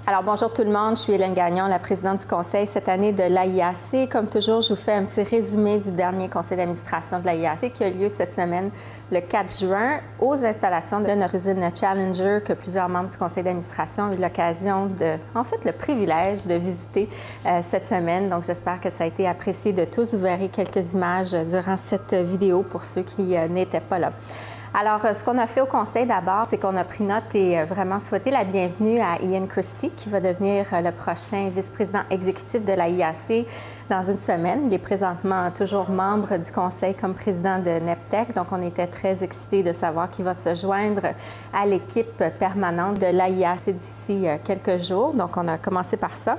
Alors, bonjour tout le monde, je suis Hélène Gagnon, la présidente du conseil cette année de l'AIAC. Comme toujours, je vous fais un petit résumé du dernier conseil d'administration de l'AIAC qui a lieu cette semaine, le 4 juin, aux installations de notre usine Challenger que plusieurs membres du conseil d'administration ont eu l'occasion le privilège de visiter cette semaine. Donc, j'espère que ça a été apprécié de tous. Vous verrez quelques images durant cette vidéo pour ceux qui n'étaient pas là. Alors, ce qu'on a fait au conseil d'abord, c'est qu'on a pris note et vraiment souhaité la bienvenue à Ian Christie, qui va devenir le prochain vice-président exécutif de l'AIAC dans une semaine. Il est présentement toujours membre du conseil comme président de NEPTEC, donc on était très excités de savoir qu'il va se joindre à l'équipe permanente de l'AIAC d'ici quelques jours. Donc, on a commencé par ça.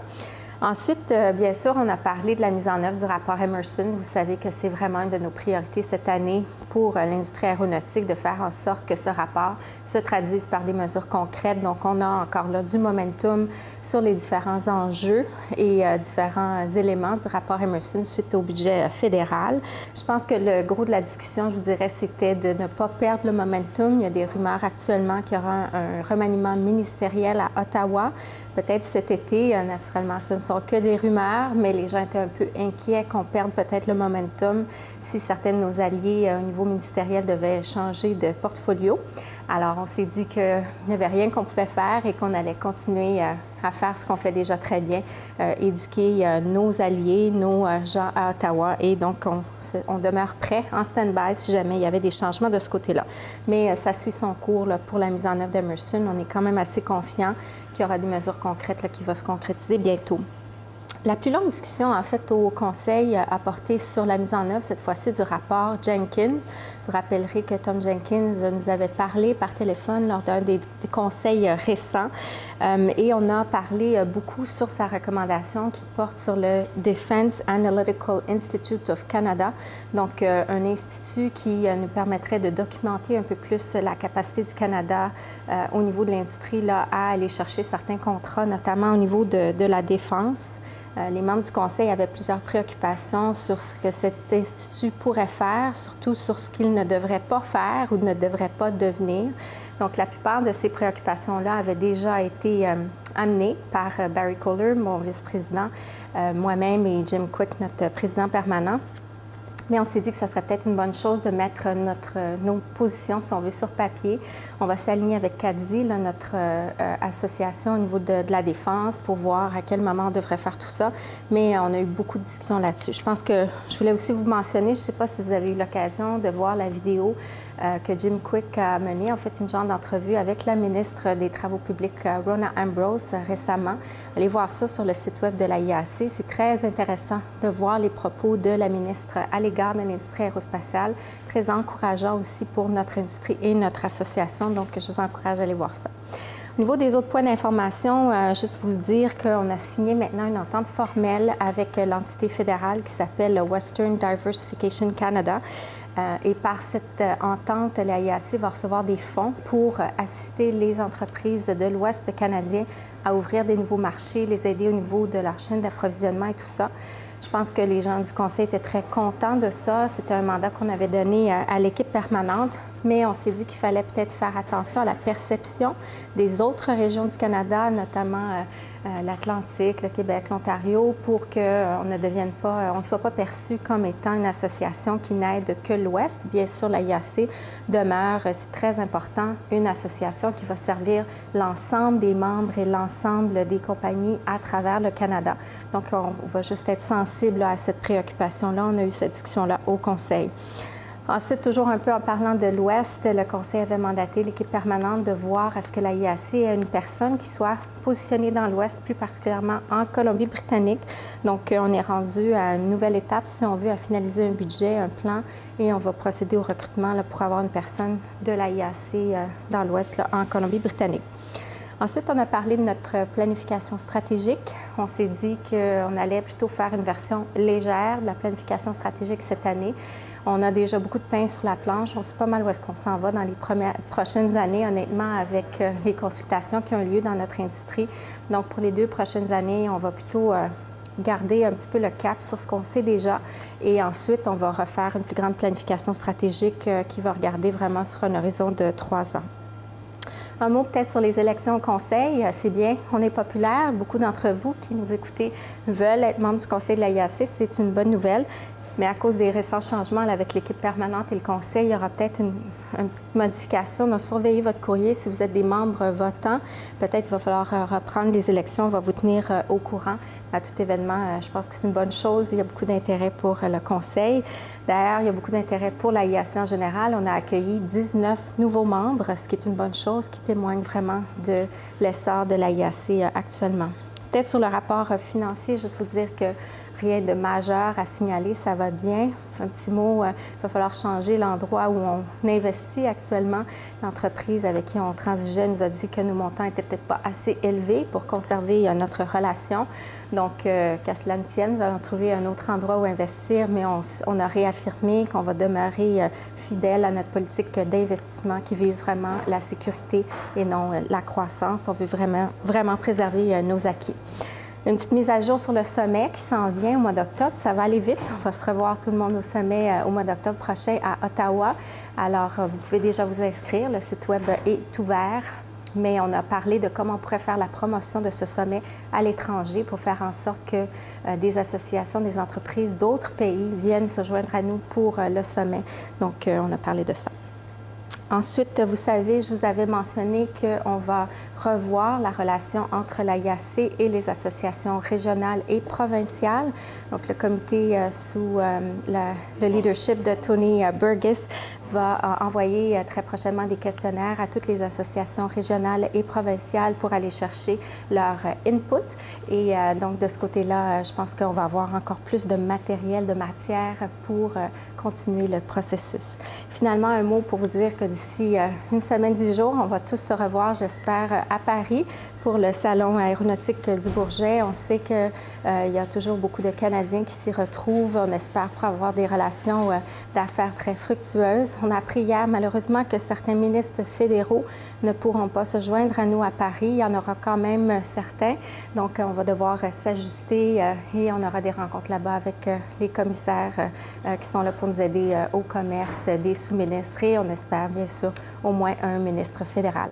Ensuite, bien sûr, on a parlé de la mise en œuvre du rapport Emerson. Vous savez que c'est vraiment une de nos priorités cette année pour l'industrie aéronautique de faire en sorte que ce rapport se traduise par des mesures concrètes. Donc, on a encore là du momentum sur les différents enjeux et différents éléments du rapport Emerson suite au budget fédéral. Je pense que le gros de la discussion, je vous dirais, c'était de ne pas perdre le momentum. Il y a des rumeurs actuellement qu'il y aura un remaniement ministériel à Ottawa. Peut-être cet été, naturellement, ce ne sont que des rumeurs, mais les gens étaient un peu inquiets qu'on perde peut-être le momentum si certains de nos alliés au niveau ministériel devaient changer de portfolio. Alors, on s'est dit qu'il n'y avait rien qu'on pouvait faire et qu'on allait continuer à faire ce qu'on fait déjà très bien, éduquer nos alliés, nos gens à Ottawa. Et donc, on demeure prêt en stand-by si jamais il y avait des changements de ce côté-là. Mais ça suit son cours là, pour la mise en œuvre d'Emerson. On est quand même assez confiant qu'il y aura des mesures concrètes là, qui vont se concrétiser bientôt. La plus longue discussion, en fait, au Conseil a porté sur la mise en œuvre, cette fois-ci, du rapport Jenkins. Vous rappellerez que Tom Jenkins nous avait parlé par téléphone lors d'un des conseils récents et on a parlé beaucoup sur sa recommandation qui porte sur le Defense Analytical Institute of Canada, donc un institut qui nous permettrait de documenter un peu plus la capacité du Canada au niveau de l'industrie à aller chercher certains contrats, notamment au niveau de la défense. Les membres du conseil avaient plusieurs préoccupations sur ce que cet institut pourrait faire, surtout sur ce qu'il ne devrait pas faire ou ne devrait pas devenir. Donc, la plupart de ces préoccupations-là avaient déjà été amenées par Barry Kohler, mon vice-président, moi-même et Jim Quick, notre président permanent. Mais on s'est dit que ça serait peut-être une bonne chose de mettre nos positions, si on veut, sur papier. On va s'aligner avec CADSI, notre association au niveau de la défense, pour voir à quel moment on devrait faire tout ça. Mais on a eu beaucoup de discussions là-dessus. Je pense que je voulais aussi vous mentionner, je ne sais pas si vous avez eu l'occasion de voir la vidéo que Jim Quick a menée, en fait, une genre d'entrevue avec la ministre des Travaux publics, Rona Ambrose, récemment. Allez voir ça sur le site web de l'AIAC. C'est très intéressant de voir les propos de la ministre à l'égard de l'industrie aérospatiale, très encourageant aussi pour notre industrie et notre association. Donc, je vous encourage à aller voir ça. Au niveau des autres points d'information, juste vous dire qu'on a signé maintenant une entente formelle avec l'entité fédérale qui s'appelle Western Diversification Canada. Et par cette entente, l'AIAC va recevoir des fonds pour assister les entreprises de l'Ouest canadien à ouvrir des nouveaux marchés, les aider au niveau de leur chaîne d'approvisionnement et tout ça. Je pense que les gens du conseil étaient très contents de ça. C'était un mandat qu'on avait donné à l'équipe permanente, mais on s'est dit qu'il fallait peut-être faire attention à la perception des autres régions du Canada, notamment l'Atlantique, le Québec, l'Ontario, pour qu'on ne soit pas perçu comme étant une association qui n'aide que l'Ouest. Bien sûr, l'AIAC demeure, c'est très important, une association qui va servir l'ensemble des membres et l'ensemble des compagnies à travers le Canada. Donc, on va juste être sensible à cette préoccupation-là. On a eu cette discussion-là au Conseil. Ensuite, toujours un peu en parlant de l'Ouest, le Conseil avait mandaté l'équipe permanente de voir à ce que l'AIAC ait une personne qui soit positionnée dans l'Ouest, plus particulièrement en Colombie-Britannique. Donc, on est rendu à une nouvelle étape, si on veut, à finaliser un budget, un plan, et on va procéder au recrutement pour avoir une personne de l'AIAC dans l'Ouest, en Colombie-Britannique. Ensuite, on a parlé de notre planification stratégique. On s'est dit qu'on allait plutôt faire une version légère de la planification stratégique cette année. On a déjà beaucoup de pain sur la planche. On sait pas mal où est-ce qu'on s'en va dans les prochaines années, honnêtement, avec les consultations qui ont lieu dans notre industrie. Donc, pour les 2 prochaines années, on va plutôt garder un petit peu le cap sur ce qu'on sait déjà. Et ensuite, on va refaire une plus grande planification stratégique qui va regarder vraiment sur un horizon de 3 ans. Un mot peut-être sur les élections au Conseil. C'est bien, on est populaire. Beaucoup d'entre vous qui nous écoutez veulent être membres du Conseil de l'AIAC. C'est une bonne nouvelle. Mais à cause des récents changements avec l'équipe permanente et le Conseil, il y aura peut-être une petite modification. Donc, surveillez votre courrier. Si vous êtes des membres votants, peut-être qu'il va falloir reprendre les élections. On va vous tenir au courant à tout événement. Je pense que c'est une bonne chose. Il y a beaucoup d'intérêt pour le Conseil. D'ailleurs, il y a beaucoup d'intérêt pour l'AIAC en général. On a accueilli 19 nouveaux membres, ce qui est une bonne chose, qui témoigne vraiment de l'essor de l'AIAC actuellement. Peut-être sur le rapport financier, juste vous dire que rien de majeur à signaler, ça va bien. Un petit mot, il va falloir changer l'endroit où on investit actuellement. L'entreprise avec qui on transigeait nous a dit que nos montants n'étaient peut-être pas assez élevés pour conserver notre relation. Donc, qu'à cela ne tienne, nous allons trouver un autre endroit où investir, mais on a réaffirmé qu'on va demeurer fidèle à notre politique d'investissement qui vise vraiment la sécurité et non la croissance. On veut vraiment préserver nos acquis. Une petite mise à jour sur le sommet qui s'en vient au mois d'octobre. Ça va aller vite. On va se revoir tout le monde au sommet au mois d'octobre prochain à Ottawa. Alors, vous pouvez déjà vous inscrire. Le site web est ouvert. Mais on a parlé de comment on pourrait faire la promotion de ce sommet à l'étranger pour faire en sorte que des associations, des entreprises d'autres pays viennent se joindre à nous pour le sommet. Donc, on a parlé de ça. Ensuite, vous savez, je vous avais mentionné qu'on va revoir la relation entre l'AIAC et les associations régionales et provinciales. Donc, le comité sous le leadership de Tony Burgess va envoyer très prochainement des questionnaires à toutes les associations régionales et provinciales pour aller chercher leur input. Et donc, de ce côté-là, je pense qu'on va avoir encore plus de matériel, de matière pour continuer le processus. Finalement, un mot pour vous dire que d'ici une semaine, 10 jours, on va tous se revoir, j'espère, à Paris pour le Salon aéronautique du Bourget. On sait qu'il y a toujours beaucoup de Canadiens qui s'y retrouvent. On espère pour avoir des relations d'affaires très fructueuses. On a appris hier, malheureusement, que certains ministres fédéraux ne pourront pas se joindre à nous à Paris. Il y en aura quand même certains. Donc, on va devoir s'ajuster et on aura des rencontres là-bas avec les commissaires qui sont là pour nous aider au commerce, des sous-ministres et on espère bien sûr au moins un ministre fédéral.